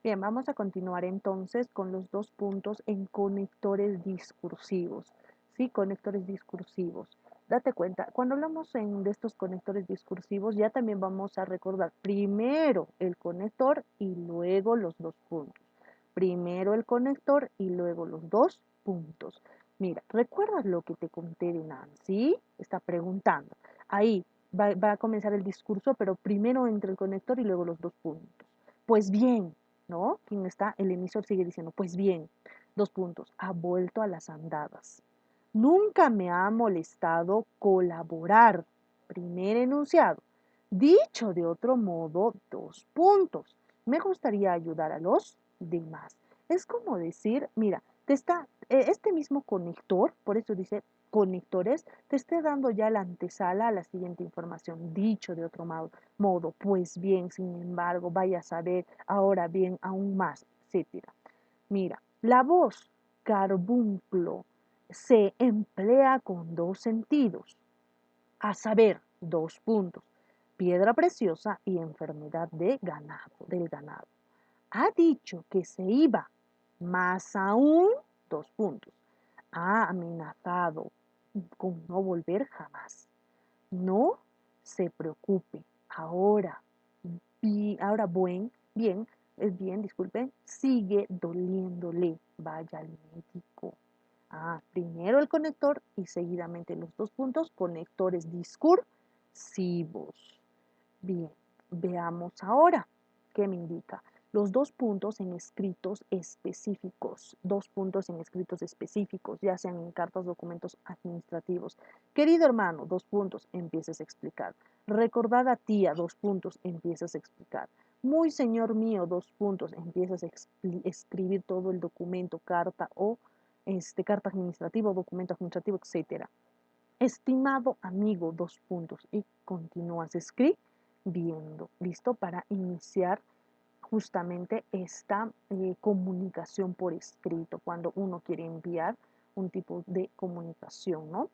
Bien, vamos a continuar entonces con los 2 puntos en conectores discursivos, ¿sí? Conectores discursivos. Date cuenta, cuando hablamos de estos conectores discursivos, ya también vamos a recordar primero el conector y luego los 2 puntos. Primero el conector y luego los 2 puntos. Mira, ¿recuerdas lo que te conté de Nancy? Está preguntando. Ahí va a comenzar el discurso, pero primero entre el conector y luego los 2 puntos. Pues bien, ¿no? ¿Quién está? El emisor sigue diciendo, pues bien, 2 puntos, ha vuelto a las andadas. Nunca me ha molestado colaborar. Primer enunciado. Dicho de otro modo, 2 puntos. Me gustaría ayudar a los demás. Es como decir, mira, este mismo conector, por eso dice conectores, te esté dando ya la antesala a la siguiente información. Dicho de otro modo, pues bien, sin embargo, vaya a saber, ahora bien, aún más, etcétera. Mira, la voz carbunclo se emplea con 2 sentidos, a saber, 2 puntos, piedra preciosa y enfermedad del ganado. Ha dicho que se iba, más aún, 2 puntos, ha amenazado con no volver jamás. No se preocupe, ahora, bien, es bien, disculpen, sigue doliéndole, vaya al médico. Primero el conector y seguidamente los 2 puntos, conectores discursivos. Bien, veamos ahora qué me indica. Los 2 puntos en escritos específicos, 2 puntos en escritos específicos, ya sean en cartas, documentos administrativos. Querido hermano, 2 puntos, empiezas a explicar. Recordada tía, 2 puntos, empiezas a explicar. Muy señor mío, 2 puntos, empiezas a escribir todo el documento, carta o carta administrativa, documento administrativo, etcétera. Estimado amigo, 2 puntos, y continúas escribiendo. ¿Listo? Para iniciar justamente esta comunicación por escrito, cuando uno quiere enviar un tipo de comunicación, ¿no?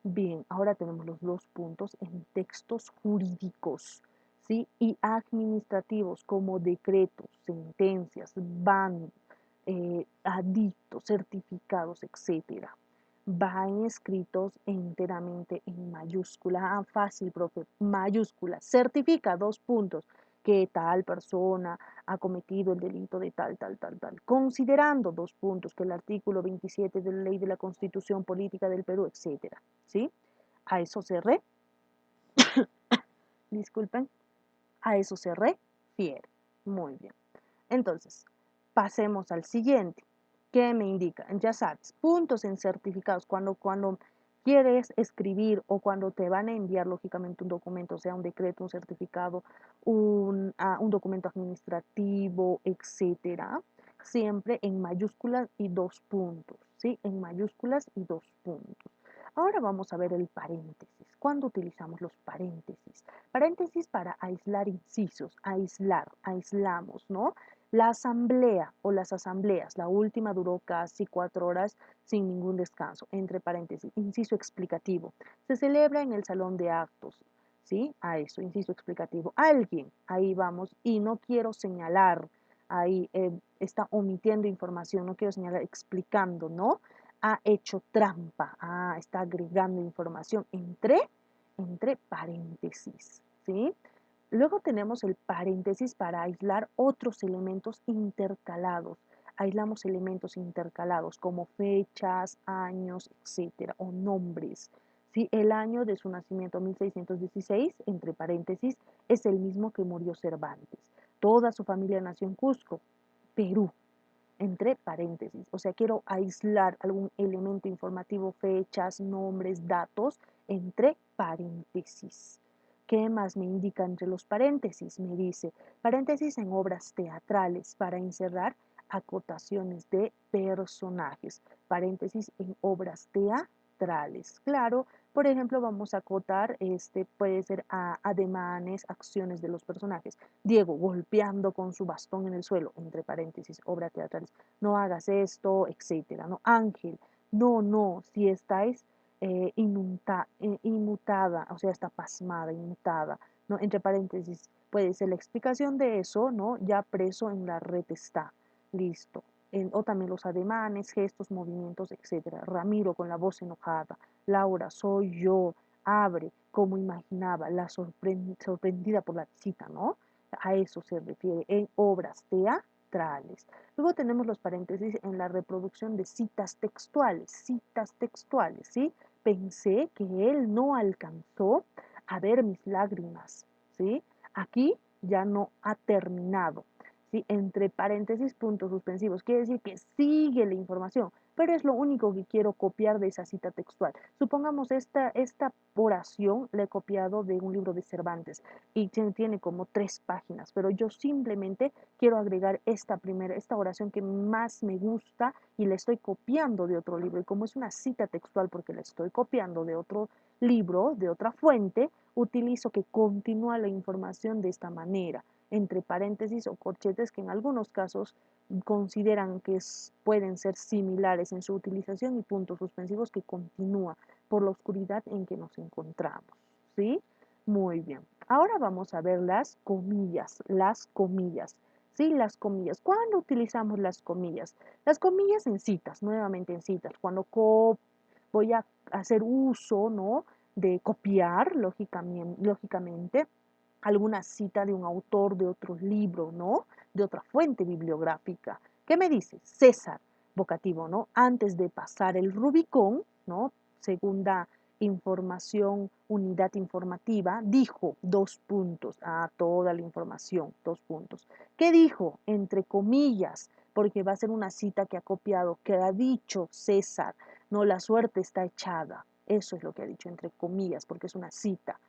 Bien, ahora tenemos los 2 puntos en textos jurídicos, ¿sí? Y administrativos como decretos, sentencias, ban, adictos, certificados, etcétera. Van escritos enteramente en mayúscula. Fácil, profe. Mayúscula. Certifica, 2 puntos, que tal persona ha cometido el delito de tal, tal, tal, tal. Considerando, 2 puntos, que el artículo 27 de la Ley de la Constitución Política del Perú, etcétera. ¿Sí? A eso se disculpen, a eso se refiere. Muy bien. Entonces, pasemos al siguiente. ¿Qué me indica? Ya sabes, puntos en certificados. Cuando quieres escribir o cuando te van a enviar, lógicamente, un documento, sea un decreto, un certificado, un documento administrativo, etcétera, siempre en mayúsculas y 2 puntos, ¿sí? En mayúsculas y 2 puntos. Ahora vamos a ver el paréntesis. ¿Cuándo utilizamos los paréntesis? Paréntesis para aislar incisos, aislamos, ¿no? La asamblea o las asambleas, la última duró casi 4 horas sin ningún descanso, entre paréntesis, inciso explicativo. Se celebra en el salón de actos, ¿sí? A eso, inciso explicativo. Alguien, ahí vamos, y no quiero señalar, ahí está omitiendo información, no quiero señalar, explicando, ¿no? Ha hecho trampa, está agregando información entre paréntesis, ¿sí? Luego tenemos el paréntesis para aislar otros elementos intercalados. Aislamos elementos intercalados como fechas, años, etcétera, o nombres. ¿Sí? El año de su nacimiento, 1616, entre paréntesis, es el mismo que murió Cervantes. Toda su familia nació en Cusco, Perú, entre paréntesis. O sea, quiero aislar algún elemento informativo, fechas, nombres, datos, entre paréntesis. ¿Qué más me indica entre los paréntesis? Me dice, paréntesis en obras teatrales para encerrar acotaciones de personajes. Paréntesis en obras teatrales. Claro, por ejemplo, vamos a acotar, puede ser ademanes, acciones de los personajes. Diego golpeando con su bastón en el suelo, entre paréntesis, obra teatrales. No hagas esto, etcétera, ¿no? Ángel, no, si estáis inmutada, o sea, está pasmada, inmutada, ¿no? Entre paréntesis, puede ser la explicación de eso, ¿no? Ya preso en la red está, listo. O también los ademanes, gestos, movimientos, etcétera. Ramiro con la voz enojada. Laura, soy yo. Abre, como imaginaba, la sorprendida por la visita, ¿no? A eso se refiere en obras teatrales. Luego tenemos los paréntesis en la reproducción de citas textuales, ¿sí? Pensé que él no alcanzó a ver mis lágrimas, ¿sí? Aquí ya no ha terminado, ¿sí? Entre paréntesis, puntos suspensivos. Quiere decir que sigue la información, pero es lo único que quiero copiar de esa cita textual. Supongamos esta oración la he copiado de un libro de Cervantes y tiene como 3 páginas, pero yo simplemente quiero agregar esta oración que más me gusta y la estoy copiando de otro libro. Y como es una cita textual porque la estoy copiando de otro libro, de otra fuente, utilizo que continúa la información de esta manera, entre paréntesis o corchetes que en algunos casos consideran que pueden ser similares en su utilización y puntos suspensivos que continúa por la oscuridad en que nos encontramos. ¿Sí? Muy bien. Ahora vamos a ver las comillas, ¿sí? Las comillas. ¿Cuándo utilizamos las comillas? Las comillas en citas, nuevamente en citas, cuando voy a hacer uso, ¿no? De copiar, lógicamente, alguna cita de un autor de otro libro, ¿no? De otra fuente bibliográfica. ¿Qué me dice? César, vocativo, ¿no? Antes de pasar el Rubicón, ¿no? Segunda información, unidad informativa, dijo 2 puntos, toda la información, 2 puntos. ¿Qué dijo? Entre comillas, porque va a ser una cita que ha copiado, que ha dicho César, no, la suerte está echada. Eso es lo que ha dicho, entre comillas, porque es una cita.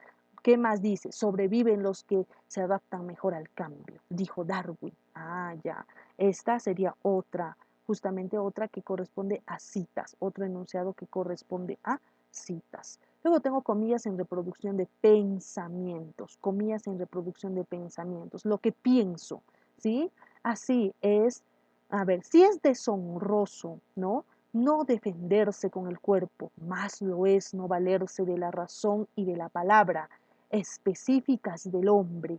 ¿Qué más dice? Sobreviven los que se adaptan mejor al cambio, dijo Darwin. Ya. Esta sería otra, justamente otra que corresponde a citas, otro enunciado que corresponde a citas. Luego tengo comillas en reproducción de pensamientos, comillas en reproducción de pensamientos, lo que pienso, ¿sí? Así es, a ver, si es deshonroso, ¿no? No defenderse con el cuerpo, más lo es no valerse de la razón y de la palabra específicas del hombre.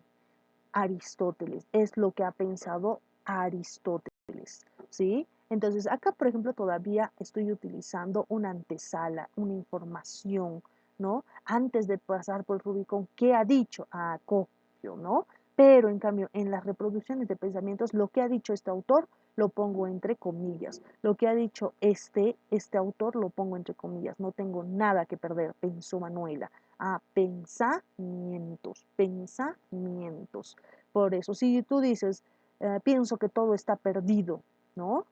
Aristóteles, es lo que ha pensado Aristóteles, ¿sí? Entonces, acá, por ejemplo, todavía estoy utilizando una antesala, una información, ¿no? Antes de pasar por Rubicón, ¿qué ha dicho? Copio, ¿no? Pero, en cambio, en las reproducciones de pensamientos, lo que ha dicho este autor lo pongo entre comillas. Lo que ha dicho este autor lo pongo entre comillas. No tengo nada que perder, pensó Manuela. Pensamientos. Por eso, si tú dices, pienso que todo está perdido, ¿no?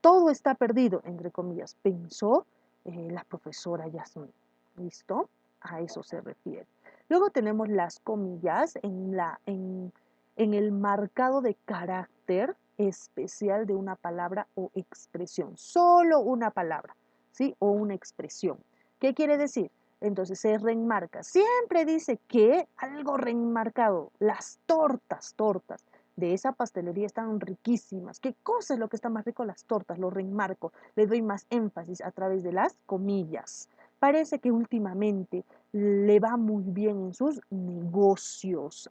Todo está perdido, entre comillas, pensó la profesora Yasmin. ¿Listo? A eso se refiere. Luego tenemos las comillas en el marcado de carácter especial de una palabra o expresión. Solo una palabra, ¿sí? O una expresión. ¿Qué quiere decir? Entonces se reenmarca. Siempre dice que algo reenmarcado. Las tortas de esa pastelería están riquísimas. ¿Qué cosa es lo que está más rico? Las tortas, lo reenmarco. Le doy más énfasis a través de las comillas. Parece que últimamente le va muy bien en sus negocios.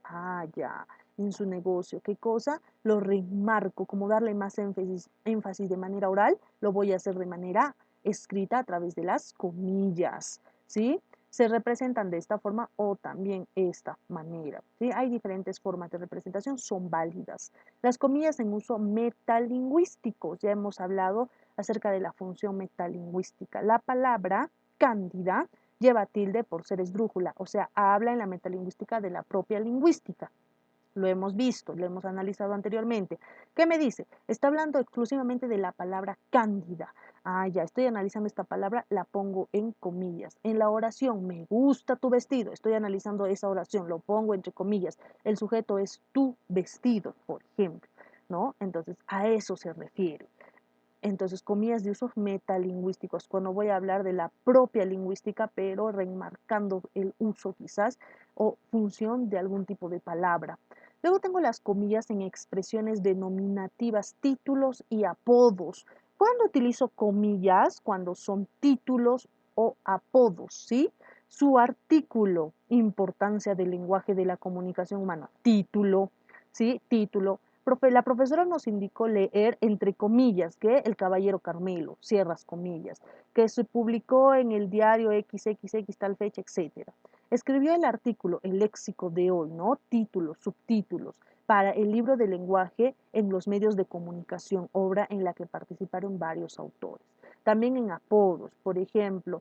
Ya, en su negocio. ¿Qué cosa? Lo remarco, como darle más énfasis de manera oral, lo voy a hacer de manera escrita a través de las comillas, ¿sí? Se representan de esta forma o también esta manera, ¿sí? Hay diferentes formas de representación, son válidas. Las comillas en uso metalingüístico, ya hemos hablado acerca de la función metalingüística. La palabra cándida lleva tilde por ser esdrújula, o sea, habla en la metalingüística de la propia lingüística. Lo hemos visto, lo hemos analizado anteriormente. ¿Qué me dice? Está hablando exclusivamente de la palabra cándida. Ya estoy analizando esta palabra, la pongo en comillas. En la oración, me gusta tu vestido, estoy analizando esa oración, lo pongo entre comillas. El sujeto es tu vestido, por ejemplo, ¿no? Entonces, a eso se refiere. Entonces, comillas de usos metalingüísticos, cuando voy a hablar de la propia lingüística, pero remarcando el uso quizás o función de algún tipo de palabra. Luego tengo las comillas en expresiones denominativas, títulos y apodos. ¿Cuándo utilizo comillas? Cuando son títulos o apodos, ¿sí? Su artículo, importancia del lenguaje de la comunicación humana, título, ¿sí? Título. La profesora nos indicó leer, entre comillas, que El Caballero Carmelo, cierras comillas, que se publicó en el diario XXX tal fecha, etcétera. Escribió el artículo, el léxico de hoy, ¿no? Títulos, subtítulos, para el libro de lenguaje en los medios de comunicación, obra en la que participaron varios autores. También en apodos, por ejemplo,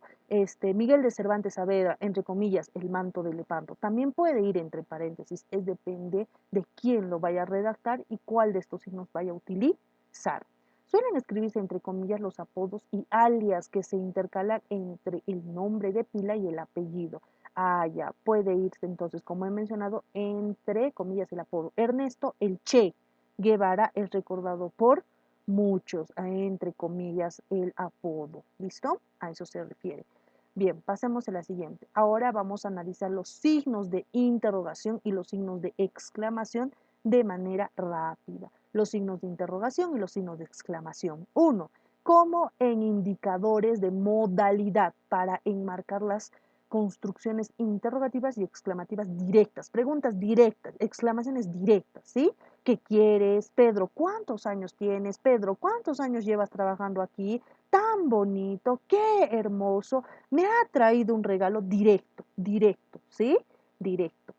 Miguel de Cervantes Saavedra, entre comillas, el manto de Lepanto. También puede ir entre paréntesis, es depende de quién lo vaya a redactar y cuál de estos signos vaya a utilizar. Suelen escribirse entre comillas los apodos y alias que se intercalan entre el nombre de pila y el apellido. Ah, ya, puede irse entonces, como he mencionado, entre comillas el apodo. Ernesto el Che Guevara es recordado por muchos, entre comillas, el apodo. ¿Listo? A eso se refiere. Bien, pasemos a la siguiente. Ahora vamos a analizar los signos de interrogación y los signos de exclamación de manera rápida. Los signos de interrogación y los signos de exclamación. 1. Como en indicadores de modalidad para enmarcar las construcciones interrogativas y exclamativas directas, preguntas directas, exclamaciones directas, ¿sí? ¿Qué quieres? Pedro, ¿cuántos años tienes? Pedro, ¿cuántos años llevas trabajando aquí? Tan bonito, qué hermoso, me ha traído un regalo directo, directo, ¿sí? Directo.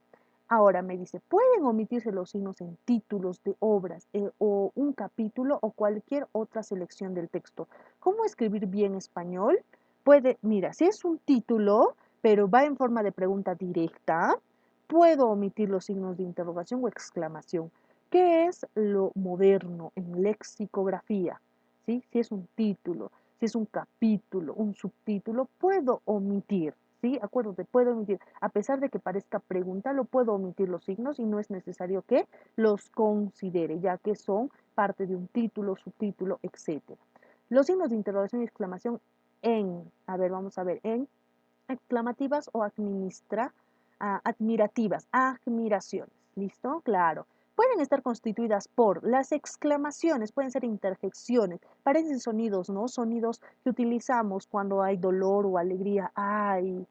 Ahora me dice, pueden omitirse los signos en títulos de obras o un capítulo o cualquier otra selección del texto. ¿Cómo escribir bien español? Puede, mira, si es un título, pero va en forma de pregunta directa, puedo omitir los signos de interrogación o exclamación. ¿Qué es lo moderno en lexicografía? ¿Sí? Si es un título, si es un capítulo, un subtítulo, puedo omitir. ¿Sí? Acuérdate, puedo omitir. A pesar de que parezca pregunta, lo puedo omitir los signos y no es necesario que los considere, ya que son parte de un título, subtítulo, etc. Los signos de interrogación y exclamación a ver, vamos a ver, en exclamativas o admirativas, admiraciones. ¿Listo? Claro. Pueden estar constituidas por las exclamaciones, pueden ser interjecciones, parecen sonidos, ¿no? Sonidos que utilizamos cuando hay dolor o alegría. Ay,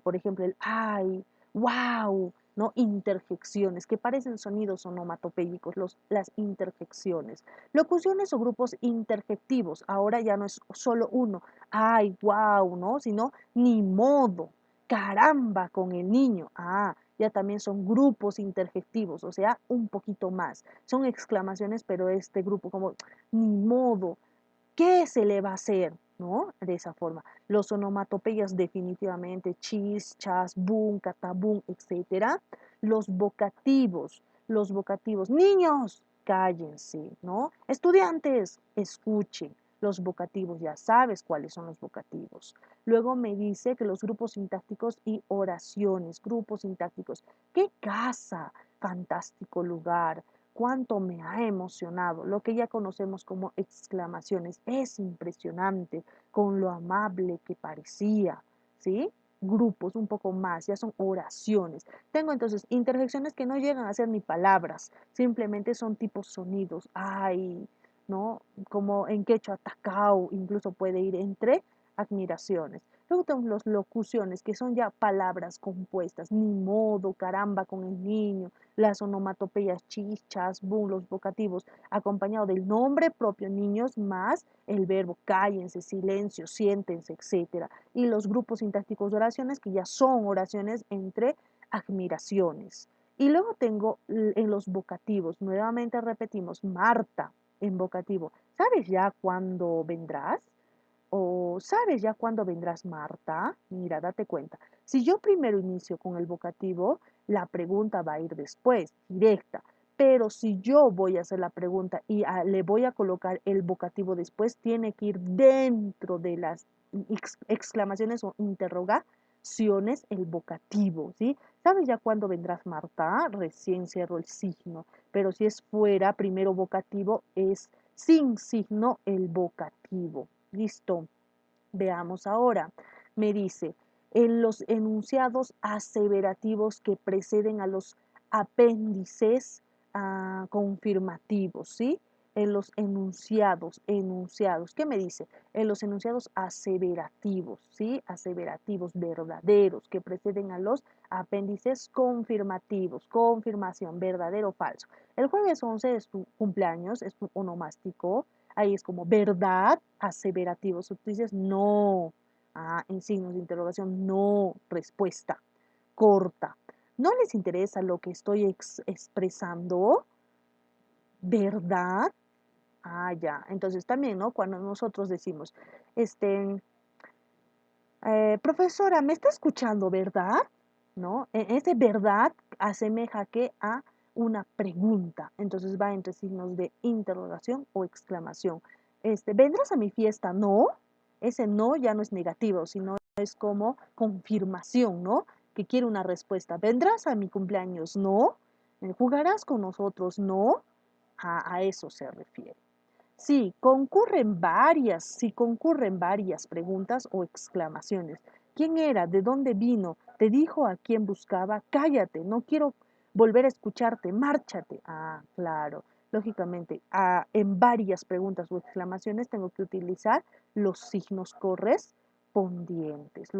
por ejemplo, el ay, wow, ¿no? Interjecciones, que parecen sonidos onomatopéyicos, las interjecciones. Locuciones o grupos interjectivos, ahora ya no es solo uno, ay, wow, ¿no? Sino ni modo, caramba con el niño. Ah, ya también son grupos interjectivos, o sea, un poquito más. Son exclamaciones, pero este grupo como, ni modo, ¿qué se le va a hacer? ¿No? De esa forma. Los onomatopeyas definitivamente, chis, chas, boom, catabum, etcétera. Los vocativos, niños, cállense, ¿no? Estudiantes, escuchen. Los vocativos, ya sabes cuáles son los vocativos. Luego me dice que los grupos sintácticos y oraciones, grupos sintácticos. ¡Qué casa! Fantástico lugar, cuánto me ha emocionado, lo que ya conocemos como exclamaciones, es impresionante con lo amable que parecía, ¿sí? Grupos un poco más, ya son oraciones. Tengo entonces interjecciones que no llegan a ser ni palabras, simplemente son tipos sonidos, ay, ¿no? Como en quechua, tacao, incluso puede ir entre admiraciones. Luego tenemos las locuciones, que son ya palabras compuestas, ni modo, caramba con el niño, las onomatopeyas, chichas, boom, los vocativos, acompañado del nombre propio, niños, más el verbo cállense, silencio, siéntense, etcétera. Y los grupos sintácticos de oraciones, que ya son oraciones entre admiraciones. Y luego tengo en los vocativos, nuevamente repetimos, Marta en vocativo. ¿Sabes ya cuándo vendrás? ¿O sabes ya cuándo vendrás, Marta? Mira, date cuenta. Si yo primero inicio con el vocativo, la pregunta va a ir después, directa. Pero si yo voy a hacer la pregunta y le voy a colocar el vocativo después, tiene que ir dentro de las exclamaciones o interrogaciones el vocativo, ¿sí? ¿Sabes ya cuándo vendrás, Marta? Recién cierro el signo. Pero si es fuera, primero vocativo, es sin signo el vocativo. Listo. Veamos ahora. Me dice, en los enunciados aseverativos que preceden a los apéndices confirmativos, ¿sí? en los enunciados, ¿qué me dice? En los enunciados aseverativos, ¿sí? Aseverativos verdaderos que preceden a los apéndices confirmativos, confirmación, verdadero o falso. El jueves 11 es tu cumpleaños, es tu onomástico, ahí es como verdad, aseverativos. Tú dices no, en signos de interrogación, no, respuesta corta. ¿No les interesa lo que estoy expresando? ¿Verdad? Ya. Entonces también, ¿no? Cuando nosotros decimos, este, profesora, ¿me está escuchando, verdad? ¿No? Ese verdad asemeja que a una pregunta. Entonces va entre signos de interrogación o exclamación. ¿Vendrás a mi fiesta? No. Ese no ya no es negativo, sino es como confirmación, ¿no? Que quiere una respuesta. ¿Vendrás a mi cumpleaños? No. ¿Jugarás con nosotros? No. A eso se refiere. Si concurren varias preguntas o exclamaciones. ¿Quién era? ¿De dónde vino? ¿Te dijo a quién buscaba? Cállate, no quiero volver a escucharte, márchate. Claro, lógicamente, en varias preguntas o exclamaciones tengo que utilizar los signos correspondientes,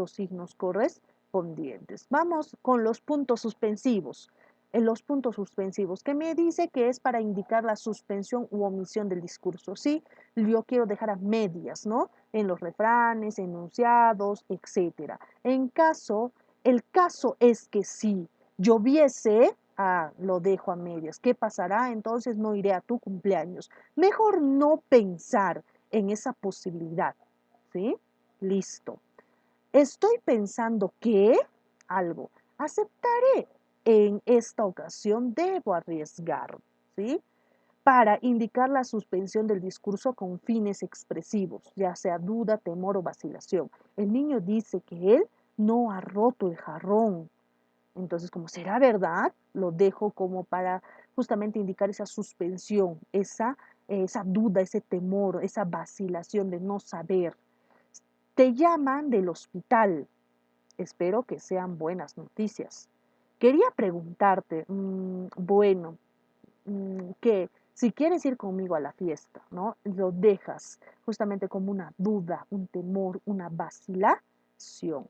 Vamos con los puntos suspensivos. En los puntos suspensivos, que me dice que es para indicar la suspensión u omisión del discurso. Sí, yo quiero dejar a medias, ¿no? En los refranes, enunciados, etcétera. El caso es que si lloviese, lo dejo a medias. ¿Qué pasará? Entonces no iré a tu cumpleaños. Mejor no pensar en esa posibilidad, ¿sí? Listo. Estoy pensando que algo. Aceptaré. En esta ocasión debo arriesgar, ¿sí? Para indicar la suspensión del discurso con fines expresivos, ya sea duda, temor o vacilación. El niño dice que él no ha roto el jarrón. Entonces, como será verdad, lo dejo como para justamente indicar esa suspensión, esa duda, ese temor, esa vacilación de no saber. Te llaman del hospital. Espero que sean buenas noticias. Quería preguntarte, bueno, que si quieres ir conmigo a la fiesta, ¿no? Lo dejas justamente como una duda, un temor, una vacilación.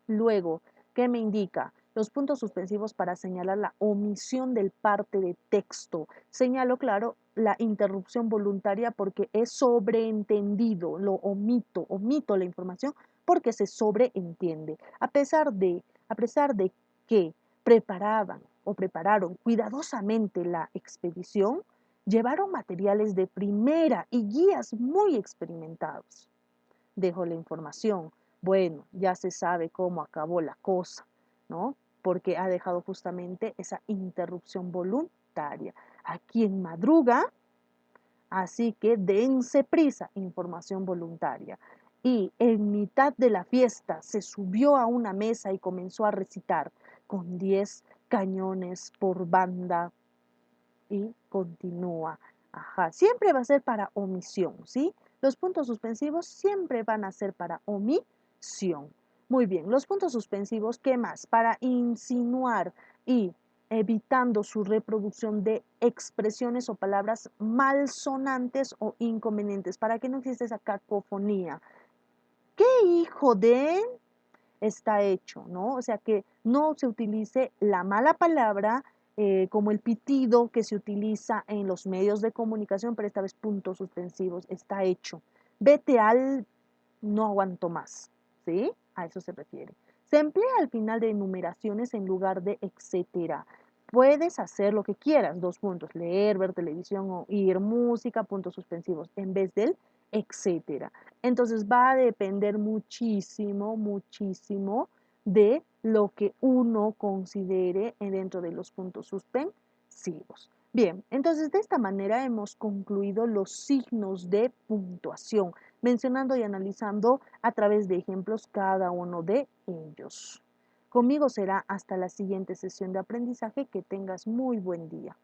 Luego, ¿qué me indica? Los puntos suspensivos para señalar la omisión del parte de texto. Señalo, claro, la interrupción voluntaria porque es sobreentendido, lo omito la información porque se sobreentiende. A pesar de que prepararon cuidadosamente la expedición, llevaron materiales de primera y guías muy experimentados. Dejo la información. Bueno, ya se sabe cómo acabó la cosa, ¿no? Porque ha dejado justamente esa interrupción voluntaria. A quien madruga, así que dense prisa, información voluntaria. Y en mitad de la fiesta se subió a una mesa y comenzó a recitar con 10 cañones por banda y continúa. Siempre va a ser para omisión, ¿sí? Los puntos suspensivos siempre van a ser para omisión. Muy bien, los puntos suspensivos, ¿qué más? Para insinuar y evitando su reproducción de expresiones o palabras malsonantes o inconvenientes, para que no exista esa cacofonía. ¿Qué hijo de? Está hecho, ¿no? O sea, que no se utilice la mala palabra como el pitido que se utiliza en los medios de comunicación, pero esta vez puntos suspensivos, está hecho. Vete al no aguanto más, ¿sí? A eso se refiere. Se emplea al final de enumeraciones en lugar de etcétera. Puedes hacer lo que quieras, 2 puntos, leer, ver televisión o oír música, puntos suspensivos, en vez del etcétera. Entonces va a depender muchísimo, muchísimo de lo que uno considere dentro de los puntos suspensivos. Bien, entonces de esta manera hemos concluido los signos de puntuación, mencionando y analizando a través de ejemplos cada uno de ellos. Conmigo será hasta la siguiente sesión de aprendizaje. Que tengas muy buen día.